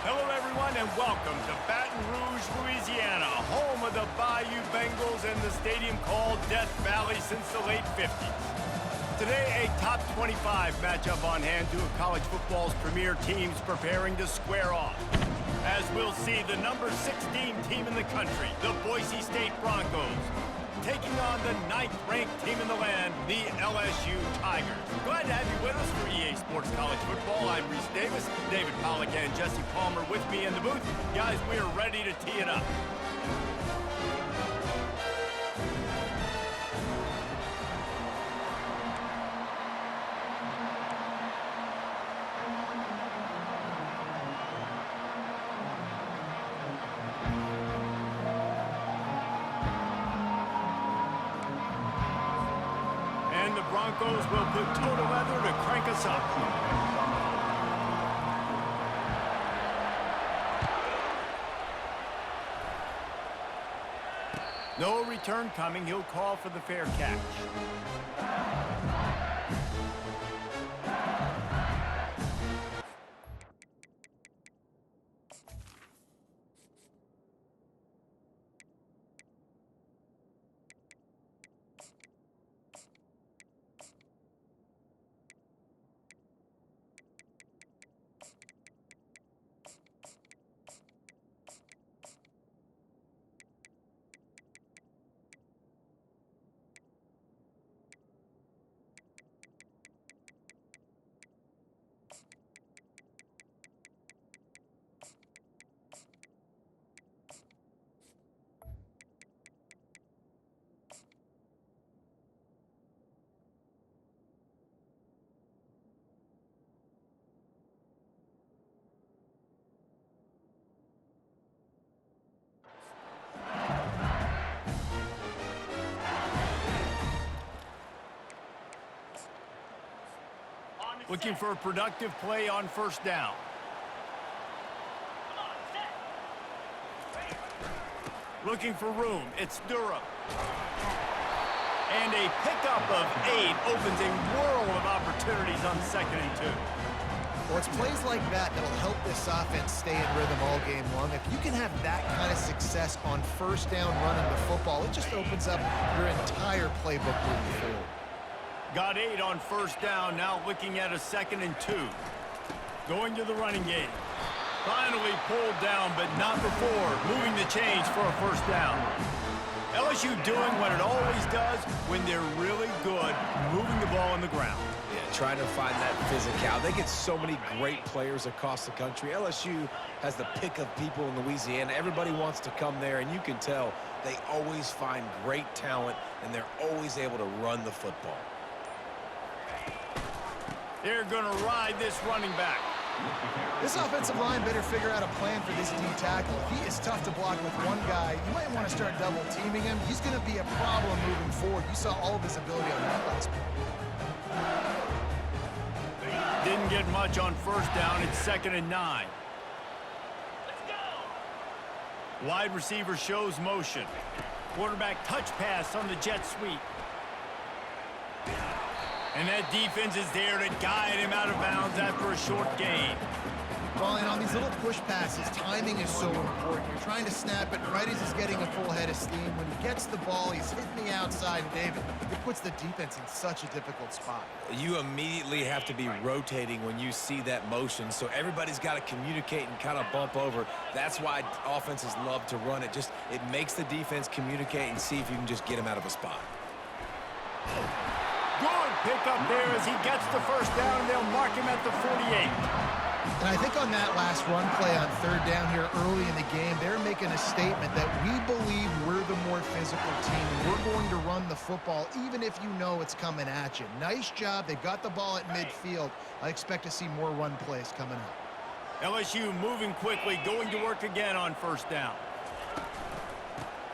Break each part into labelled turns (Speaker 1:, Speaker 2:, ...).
Speaker 1: Hello, everyone, and welcome to Baton Rouge, Louisiana, home of the Bayou Bengals and the stadium called Death Valley since the late 50s. Today, a top 25 matchup on hand, two of college football's premier teams preparing to square off. As we'll see, the number 16 team in the country, the Boise State Broncos, taking on the 9th-ranked team in the land, the LSU Tigers. Glad to have you with us for EA Sports College Football. I'm Reese Davis, David Pollack and Jesse Palmer with me in the booth. Guys, we are ready to tee it up. The Broncos will put total leather to crank us up. No return coming. He'll call for the fair catch. Looking for a productive play on first down. Looking for room. It's Durham. And a pickup of 8 opens a world of opportunities on 2nd and 2.
Speaker 2: Well, it's plays like that that'll help this offense stay in rhythm all game long. If you can have that kind of success on first down running the football, it just opens up your entire playbook moving forward.
Speaker 1: Got 8 on first down, now looking at a 2nd and 2. Going to the running game. Finally pulled down, but not before moving the chains for a first down. LSU doing what it always does when they're really good, moving the ball on the ground.
Speaker 3: Yeah, trying to find that physical. They get so many great players across the country. LSU has the pick of people in Louisiana. Everybody wants to come there, and you can tell they always find great talent, and they're always able to run the football.
Speaker 1: They're going to ride this running back.
Speaker 2: This offensive line better figure out a plan for this D tackle. If he is tough to block with one guy, you might want to start double teaming him. He's going to be a problem moving forward. You saw all of his ability on that last play.
Speaker 1: Didn't get much on first down. It's 2nd and 9. Wide receiver shows motion. Quarterback touch pass on the jet sweep. And that defense is there to guide him out of bounds after a short gain.
Speaker 2: Well, and on these little push passes, timing is so important. You're trying to snap it right as he's getting a full head of steam. When he gets the ball, he's hitting the outside. And David, it puts the defense in such a difficult spot.
Speaker 3: You immediately have to be rotating when you see that motion, so everybody's got to communicate and kind of bump over. That's why offenses love to run it. It makes the defense communicate and see if you can just get him out of a spot.
Speaker 1: Good pickup there as he gets the first down, and they'll mark him at the 48.
Speaker 2: And I think on that last run play on 3rd down here early in the game, they're making a statement that we believe we're the more physical team, and we're going to run the football even if you know it's coming at you. Nice job. They've got the ball at midfield. I expect to see more run plays coming up.
Speaker 1: LSU moving quickly, going to work again on first down.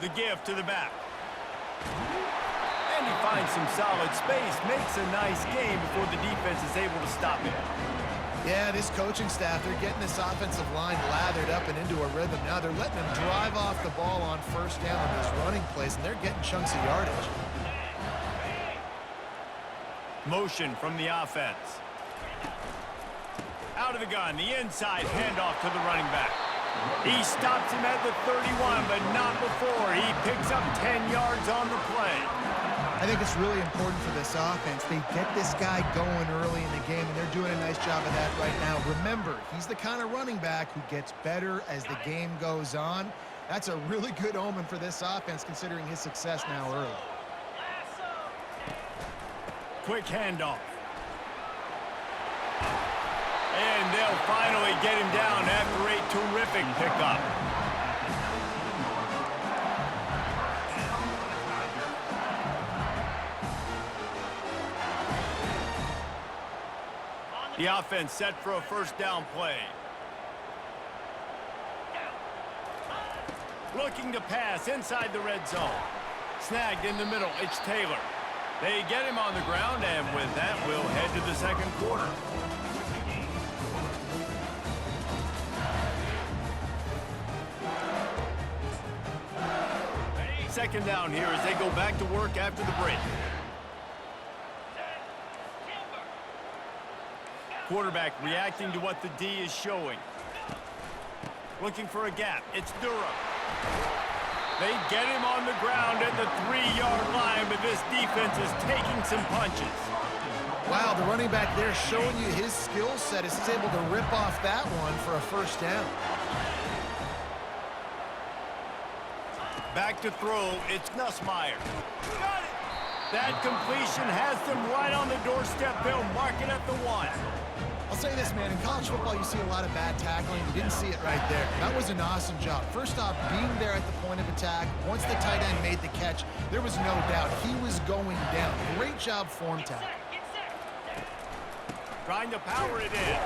Speaker 1: The give to the back. And he finds some solid space, makes a nice game before the defense is able to stop him.
Speaker 2: Yeah, this coaching staff, they're getting this offensive line lathered up and into a rhythm. Now they're letting them drive off the ball on first down on these running plays, and they're getting chunks of yardage.
Speaker 1: Motion from the offense. Out out of the gun, the inside handoff to the running back. He stops him at the 31, but not before. He picks up 10 yards on the play.
Speaker 2: I think it's really important for this offense. They get this guy going early in the game, and they're doing a nice job of that right now. Remember, he's the kind of running back who gets better as the game goes on. That's a really good omen for this offense, considering his success now early.
Speaker 1: Quick handoff. And they'll finally get him down after a terrific pickup. The offense set for a first down play. Looking to pass inside the red zone. Snagged in the middle. It's Taylor. They get him on the ground, and with that, we'll head to the second quarter. Second down here as they go back to work after the break. Quarterback reacting to what the D is showing. Looking for a gap. It's Durham. They get him on the ground at the 3-yard line, but this defense is taking some punches.
Speaker 2: Wow, the running back there showing you his skill set is able to rip off that one for a first down.
Speaker 1: Back to throw, it's Nussmeier. Got it! That completion has them right on the doorstep. They'll mark it at the 1.
Speaker 2: I'll say this, man, in college football, you see a lot of bad tackling. You didn't see it right there. That was an awesome job. First off, being there at the point of attack. Once the tight end made the catch, there was no doubt he was going down. Great job form tackle.
Speaker 1: Trying to power it in.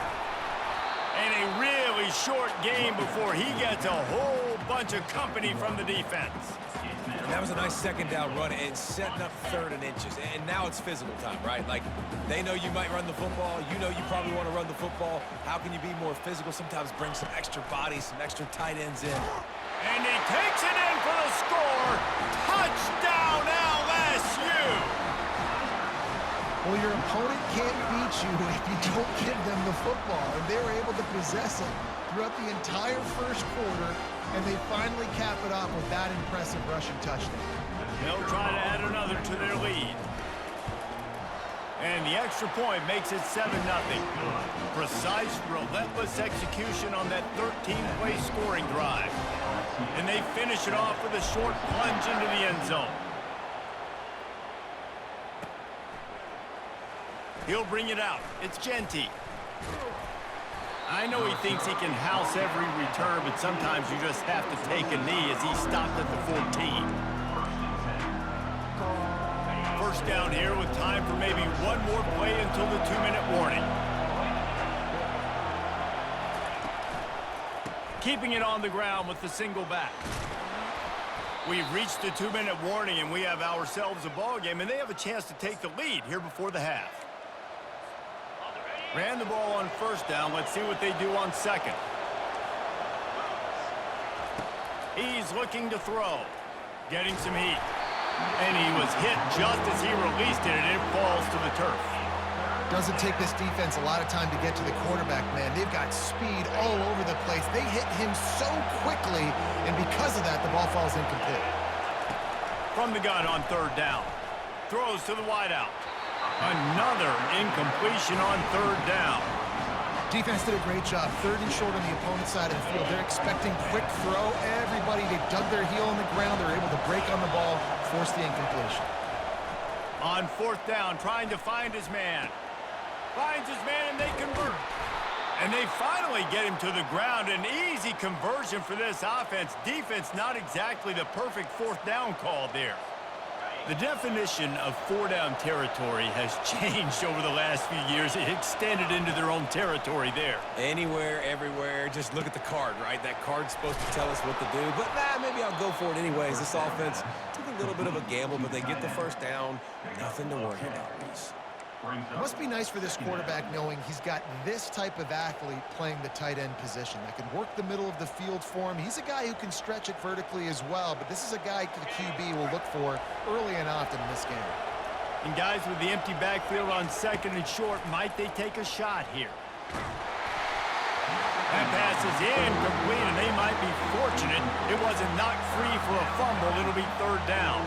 Speaker 1: And a really short game before he gets a whole bunch of company from the defense.
Speaker 3: And that was a nice second down run and setting up 3rd and inches. And now it's physical time, right? Like, they know you might run the football. You know you probably want to run the football. How can you be more physical? Sometimes bring some extra bodies, some extra tight ends in.
Speaker 1: And he takes it in for the score. Touchdown, LSU!
Speaker 2: Well, your opponent can't beat you if you don't give them the football. And they were able to possess it throughout the entire first quarter, and they finally cap it off with that impressive rushing touchdown.
Speaker 1: They'll try to add another to their lead. And the extra point makes it 7-0. Precise, relentless execution on that 13-play scoring drive. And they finish it off with a short plunge into the end zone. He'll bring it out. It's Genty. I know he thinks he can house every return, but sometimes you just have to take a knee as he stopped at the 14. First down here with time for maybe one more play until the 2-minute warning. Keeping it on the ground with the single back. We've reached the 2-minute warning, and we have ourselves a ball game, and they have a chance to take the lead here before the half. Ran the ball on first down. Let's see what they do on second. He's looking to throw. Getting some heat. And he was hit just as he released it, and it falls to the turf.
Speaker 2: Doesn't take this defense a lot of time to get to the quarterback, man. They've got speed all over the place. They hit him so quickly, and because of that, the ball falls incomplete.
Speaker 1: From the gun on 3rd down. Throws to the wideout. Another incompletion on 3rd down.
Speaker 2: Defense did a great job. 3rd and short on the opponent's side of the field. They're expecting quick throw. Everybody, they dug their heel on the ground. They're able to break on the ball, force the incompletion.
Speaker 1: On 4th down, trying to find his man. Finds his man, and they convert. And they finally get him to the ground. An easy conversion for this offense. Defense, not exactly the perfect 4th down call there. The definition of 4-down territory has changed over the last few years. It extended into their own territory there.
Speaker 3: Anywhere, everywhere. Just look at the card, right? That card's supposed to tell us what to do. But maybe I'll go for it anyways. This offense took a little bit of a gamble, but they get the first down. Nothing to worry about.
Speaker 2: It must be nice for this quarterback knowing he's got this type of athlete playing the tight end position that can work the middle of the field for him. He's a guy who can stretch it vertically as well, but this is a guy the QB will look for early and often in this game.
Speaker 1: And guys with the empty backfield on 2nd and short, might they take a shot here? That pass is incomplete, and they might be fortunate it wasn't knocked free for a fumble. It'll be third down.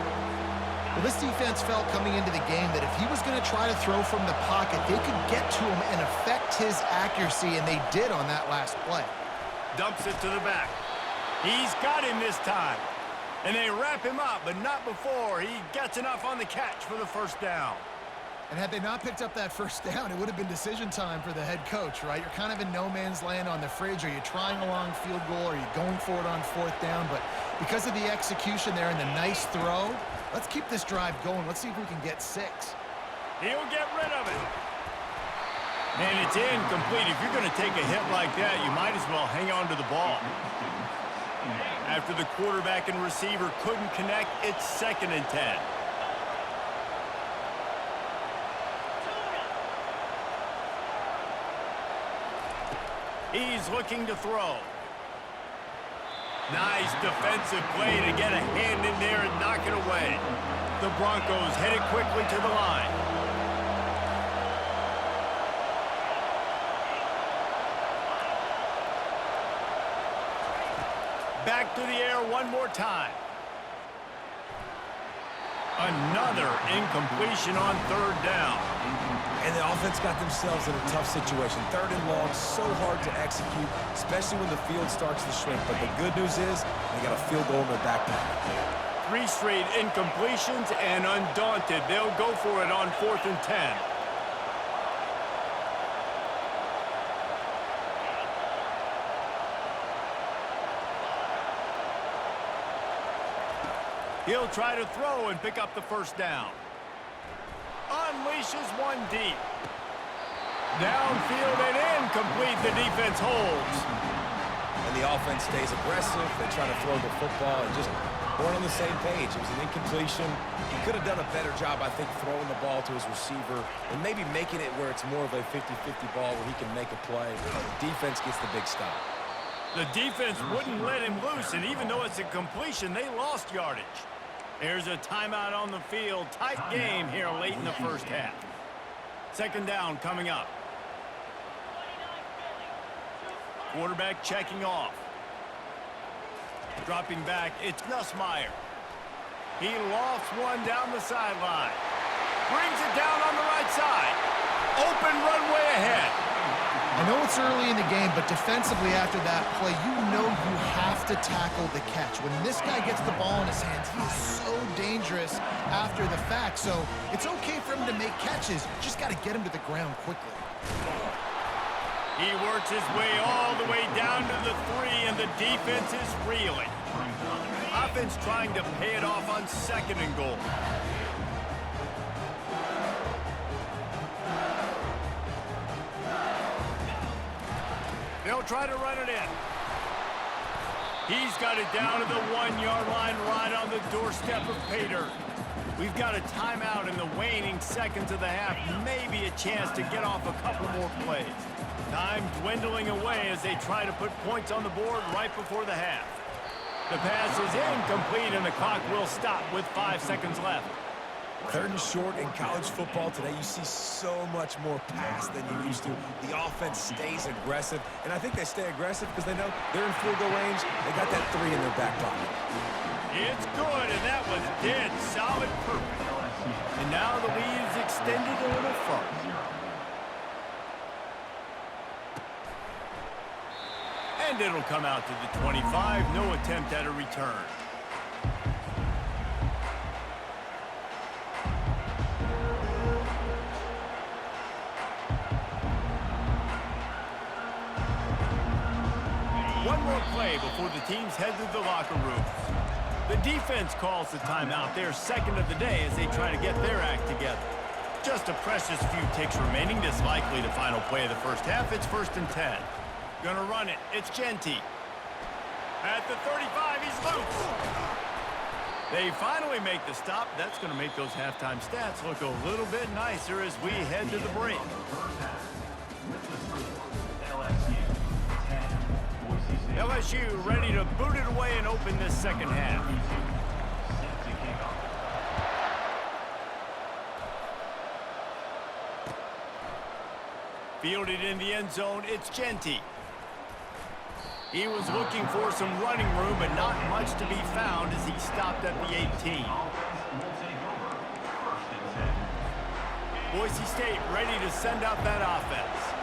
Speaker 2: Well, this defense felt coming into the game that if he was going to try to throw from the pocket, they could get to him and affect his accuracy, and they did on that last play.
Speaker 1: Dumps it to the back. He's got him this time. And they wrap him up, but not before he gets enough on the catch for the first down.
Speaker 2: And had they not picked up that first down, it would have been decision time for the head coach, right? You're kind of in no man's land on the fridge. Are you trying a long field goal? Are you going for it on fourth down? But because of the execution there and the nice throw, let's keep this drive going. Let's see if we can get 6.
Speaker 1: He'll get rid of it. And it's incomplete. If you're going to take a hit like that, you might as well hang on to the ball. After the quarterback and receiver couldn't connect, it's 2nd and 10. He's looking to throw. Nice defensive play to get a hand in there and knock it away. The Broncos headed quickly to the line. Back to the air one more time. Another incompletion on third down.
Speaker 3: And the offense got themselves in a tough situation. 3rd and long, so hard to execute, especially when the field starts to shrink. But the good news is they got a field goal in their back pocket.
Speaker 1: 3 straight incompletions, and undaunted, they'll go for it on 4th and 10. He'll try to throw and pick up the first down. Unleashes one deep. Downfield and incomplete. The defense holds.
Speaker 3: And the offense stays aggressive. They try to throw the football and just weren't on the same page. It was an incompletion. He could have done a better job, I think, throwing the ball to his receiver and maybe making it where it's more of a 50-50 ball where he can make a play. The defense gets the big stop.
Speaker 1: The defense wouldn't let him loose, and even though it's a completion, they lost yardage. There's a timeout on the field. Tight game here late in the first half. 2nd down coming up. Quarterback checking off. Dropping back, it's Nussmeier. He lofts one down the sideline. Brings it down on the right side. Open runway ahead.
Speaker 2: I know it's early in the game, but defensively after that play, you know you have to tackle the catch. When this guy gets the ball in his hands, he is so dangerous after the fact. So it's okay for him to make catches. You just got to get him to the ground quickly.
Speaker 1: He works his way all the way down to the 3, and the defense is reeling. Offense trying to pay it off on 2nd and goal. They'll try to run it in. He's got it down to the 1-yard line right on the doorstep of Pater. We've got a timeout in the waning seconds of the half. Maybe a chance to get off a couple more plays. Time dwindling away as they try to put points on the board right before the half. The pass is incomplete, and the clock will stop with 5 seconds left.
Speaker 3: 3rd and short in college football today, you see so much more pass than you used to. The offense stays aggressive, and I think they stay aggressive because they know they're in field goal range. They got that 3 in their back pocket.
Speaker 1: It's good, and that was dead solid perfect. And now the lead is extended a little further. And it'll come out to the 25. No attempt at a return. One more play before the teams head to the locker rooms. The defense calls the timeout, their 2nd of the day, as they try to get their act together. Just a precious few ticks remaining. This likely the final play of the first half. It's 1st and 10. Gonna run it. It's Genty. At the 35, he's loose. They finally make the stop. That's going to make those halftime stats look a little bit nicer as we head to the break. LSU ready to boot it away and open this 2nd half. Fielded in the end zone, it's Genty. He was looking for some running room, but not much to be found as he stopped at the 18. Boise State ready to send out that offense.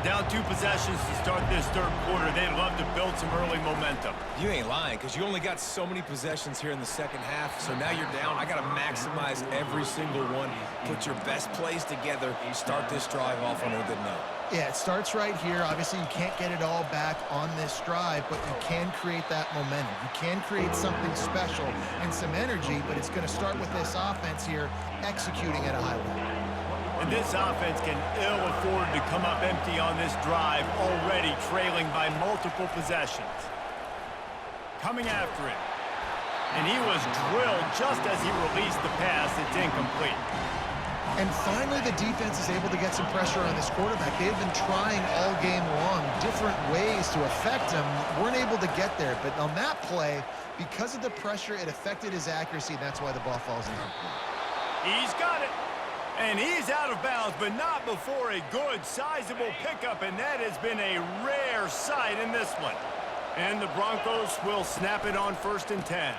Speaker 1: Down 2 possessions to start this third quarter. They'd love to build some early momentum.
Speaker 3: You ain't lying, because you only got so many possessions here in the second half, so now you're down. I got to maximize every single one. Put your best plays together. Start this drive off on a good note.
Speaker 2: Yeah, it starts right here. Obviously, you can't get it all back on this drive, but you can create that momentum. You can create something special and some energy, but it's going to start with this offense here executing at a high level.
Speaker 1: And this offense can ill afford to come up empty on this drive, already trailing by multiple possessions. Coming after it. And he was drilled just as he released the pass. It's incomplete.
Speaker 2: And finally, the defense is able to get some pressure on this quarterback. They've been trying all game long different ways to affect him. Weren't able to get there. But on that play, because of the pressure, it affected his accuracy. That's why the ball falls incomplete.
Speaker 1: He's got it. And he's out of bounds, but not before a good, sizable pickup, and that has been a rare sight in this one. And the Broncos will snap it on 1st and 10.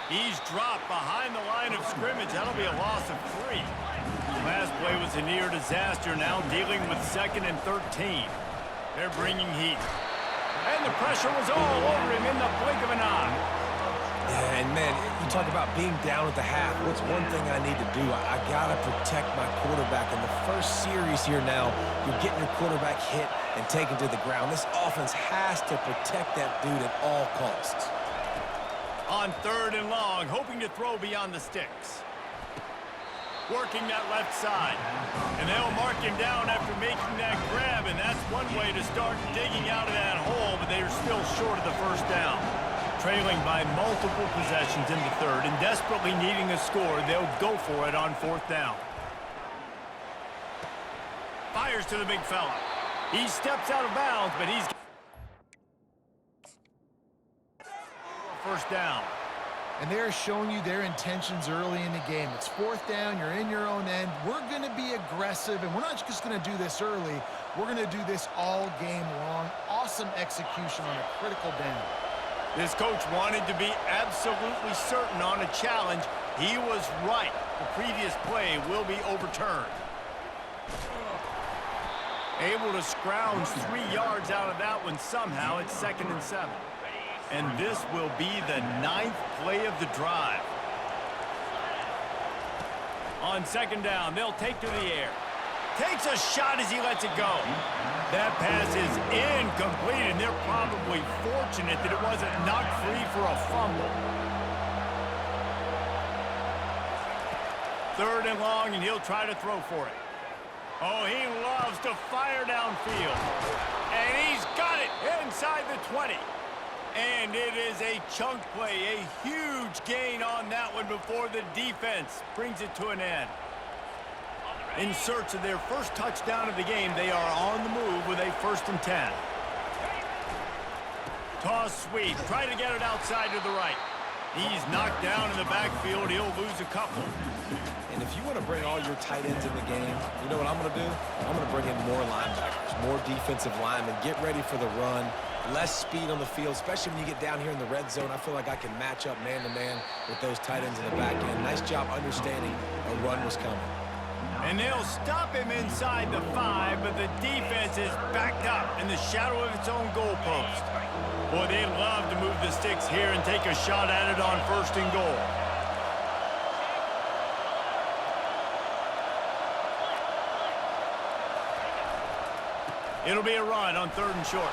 Speaker 1: He's dropped behind the line of scrimmage. That'll be a loss of 3. Last play was a near disaster, now dealing with 2nd and 13. They're bringing heat. And the pressure was all over him in the blink of an eye.
Speaker 3: Yeah, and man, you talk about being down at the half. What's one thing I need to do? I got to protect my quarterback. In the first series here now, you're getting your quarterback hit and taken to the ground. This offense has to protect that dude at all costs.
Speaker 1: On 3rd and long, hoping to throw beyond the sticks. Working that left side. And they'll mark him down after making that grab, and that's one way to start digging out of that hole, but they are still short of the first down. Trailing by multiple possessions in the 3rd and desperately needing a score, they'll go for it on 4th down. Fires to the big fella. He steps out of bounds, but he's first down.
Speaker 2: And they're showing you their intentions early in the game. It's 4th down, you're in your own end. We're going to be aggressive, and we're not just going to do this early. We're going to do this all game long. Awesome execution on a critical down.
Speaker 1: This coach wanted to be absolutely certain on a challenge. He was right. The previous play will be overturned. Able to scrounge 3 yards out of that one somehow. It's 2nd and 7. And this will be the 9th play of the drive. On 2nd down, they'll take to the air. Takes a shot as he lets it go. That pass is incomplete, and they're probably fortunate that it wasn't knocked free for a fumble. 3rd and long, and he'll try to throw for it. Oh, he loves to fire downfield. And he's got it inside the 20. And it is a chunk play, a huge gain on that one before the defense brings it to an end. In search of their first touchdown of the game, they are on the move with a 1st and 10. Toss sweep, try to get it outside to the right. He's knocked down in the backfield. He'll lose a couple.
Speaker 3: And if you want to bring all your tight ends in the game, you know what I'm going to do? I'm going to bring in more linebackers, more defensive linemen, get ready for the run, less speed on the field, especially when you get down here in the red zone. I feel like I can match up man-to-man with those tight ends in the back end. Nice job understanding a run was coming.
Speaker 1: And they'll stop him inside the 5, but the defense is backed up in the shadow of its own goalpost. Boy, they'd love to move the sticks here and take a shot at it on 1st and goal. It'll be a run on 3rd and short.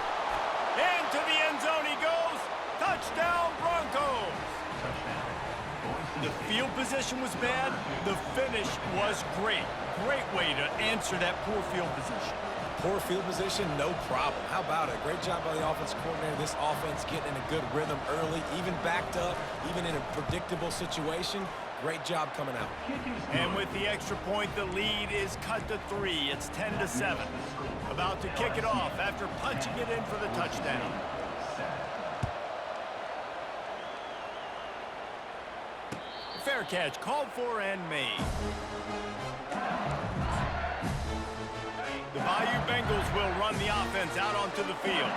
Speaker 1: Into the end zone he goes. Touchdown, Broncos. The field position was bad. The finish was great. Great way to answer that poor field position.
Speaker 3: Poor field position, no problem. How about it? Great job by the offensive coordinator. This offense getting in a good rhythm early, even backed up, even in a predictable situation. Great job coming out.
Speaker 1: And with the extra point, the lead is cut to 3. It's 10-7. About to kick it off after punching it in for the touchdown. Fair catch, called for and made. The Bayou Bengals will run the offense out onto the field.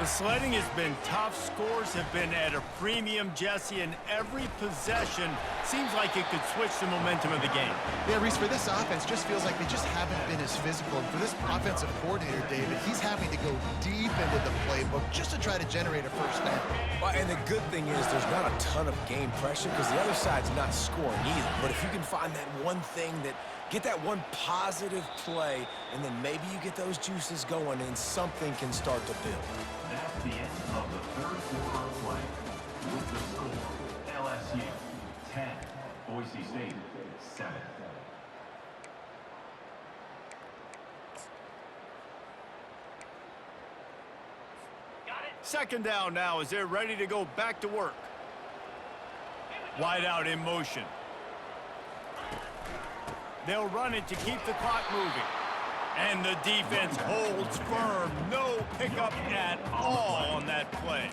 Speaker 1: The sledding has been tough. Scores have been at a premium, Jesse, and every possession seems like it could switch the momentum of the game.
Speaker 2: Yeah, Reese, for this offense, just feels like they just haven't been as physical. And for this offensive coordinator, David, he's having to go deep into the playbook just to try to generate a first down.
Speaker 3: Well, and the good thing is there's not a ton of game pressure because the other side's not scoring either. But if you can find that one thing that get that one positive play, and then maybe you get those juices going and something can start to build.
Speaker 4: That's the end of the third quarter of play. With the score, LSU 10, Boise State 7.
Speaker 1: Second down now as they're ready to go back to work. Wide out in motion. They'll run it to keep the clock moving. And the defense holds firm. No pickup at all on that play.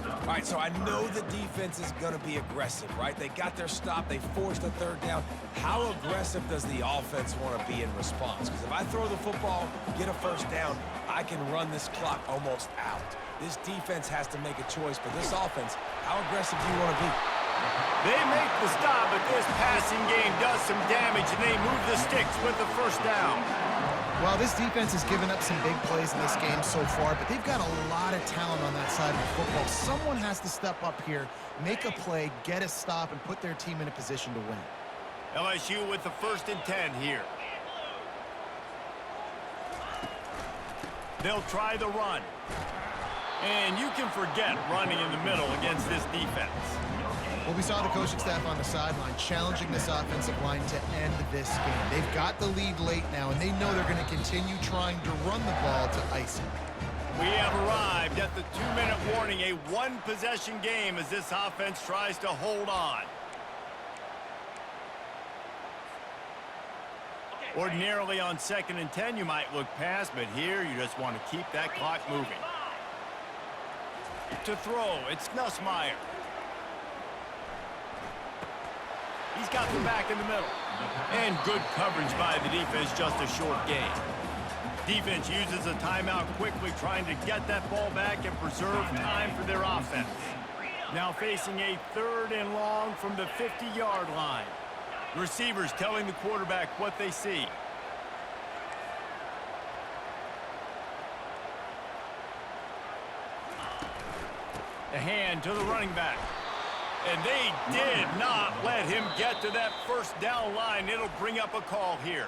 Speaker 3: All right, so I know the defense is going to be aggressive, right? They got their stop. They forced a third down. How aggressive does the offense want to be in response? Because if I throw the football, get a first down, I can run this clock almost out. This defense has to make a choice, but this offense, how aggressive do you want to be?
Speaker 1: They make the stop, but this passing game does some damage, and they move the sticks with the first down.
Speaker 2: Well, this defense has given up some big plays in this game so far, but they've got a lot of talent on that side of the football. Someone has to step up here, make a play, get a stop, and put their team in a position to win.
Speaker 1: LSU with the 1st and 10 here. They'll try the run. And you can forget running in the middle against this defense.
Speaker 2: Well, we saw the coaching staff on the sideline challenging this offensive line to end this game. They've got the lead late now, and they know they're going to continue trying to run the ball to ice it.
Speaker 1: We have arrived at the 2-minute warning, a one-possession game as this offense tries to hold on. Ordinarily on 2nd and 10, you might look past, but here you just want to keep that clock moving. To throw, it's Nussmeier. He's got the back in the middle. And good coverage by the defense, just a short gain. Defense uses a timeout quickly, trying to get that ball back and preserve time for their offense. Now facing a 3rd and long from the 50-yard line. Receivers telling the quarterback what they see. The hand to the running back. And they did not let him get to that first down line. It'll bring up a call here.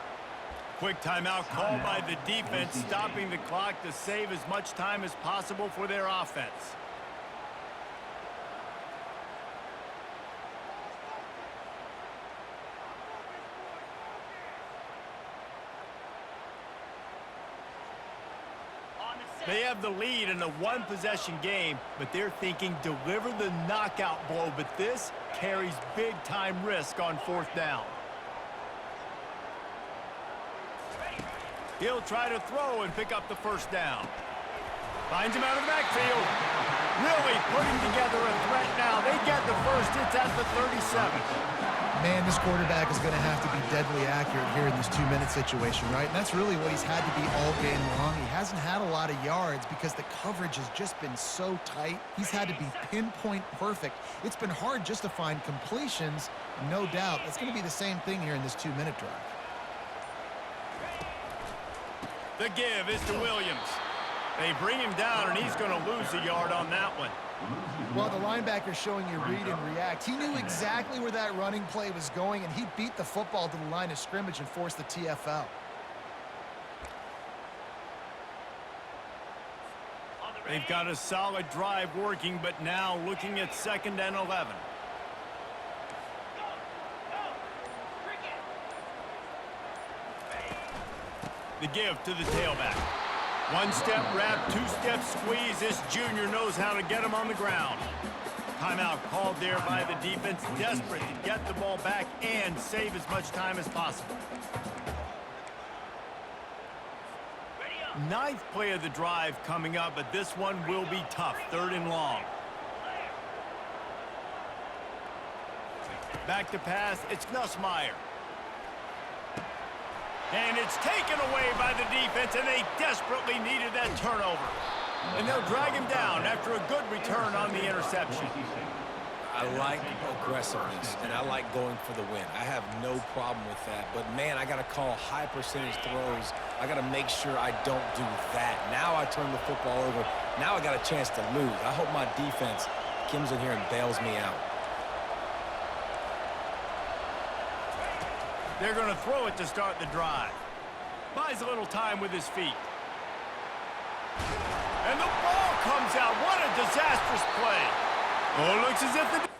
Speaker 1: Quick timeout called by the defense, stopping the clock to save as much time as possible for their offense. They have the lead in a one-possession game, but they're thinking deliver the knockout blow, but this carries big-time risk on 4th down. He'll try to throw and pick up the first down. Finds him out of the backfield. Really putting together a threat now. They get the first. It's at the 37.
Speaker 2: Man, this quarterback is going to have to be deadly accurate here in this 2-minute situation, right? And that's really what he's had to be all game long. He hasn't had a lot of yards because the coverage has just been so tight. He's had to be pinpoint perfect. It's been hard just to find completions, no doubt. That's going to be the same thing here in this 2-minute drive.
Speaker 1: The give is to Williams. They bring him down, and he's going to lose a yard on that one.
Speaker 2: Well, the linebacker's showing you read and react. He knew exactly where that running play was going, and he beat the football to the line of scrimmage and forced the TFL.
Speaker 1: They've got a solid drive working, but now looking at 2nd and 11. The give to the tailback. One-step wrap, two-step squeeze. This junior knows how to get him on the ground. Timeout called there by the defense, desperate to get the ball back and save as much time as possible. 9th play of the drive coming up, but this one will be tough. 3rd and long. Back to pass, it's Nussmeier. And it's taken away by the defense, and they desperately needed that turnover. And they'll drag him down after a good return on the interception.
Speaker 3: I like aggressiveness, and I like going for the win. I have no problem with that. But, man, I got to call high percentage throws. I got to make sure I don't do that. Now I turn the football over. Now I got a chance to lose. I hope my defense comes in here and bails me out.
Speaker 1: They're going to throw it to start the drive. Buys a little time with his feet. And the ball comes out. What a disastrous play. Oh, looks as if the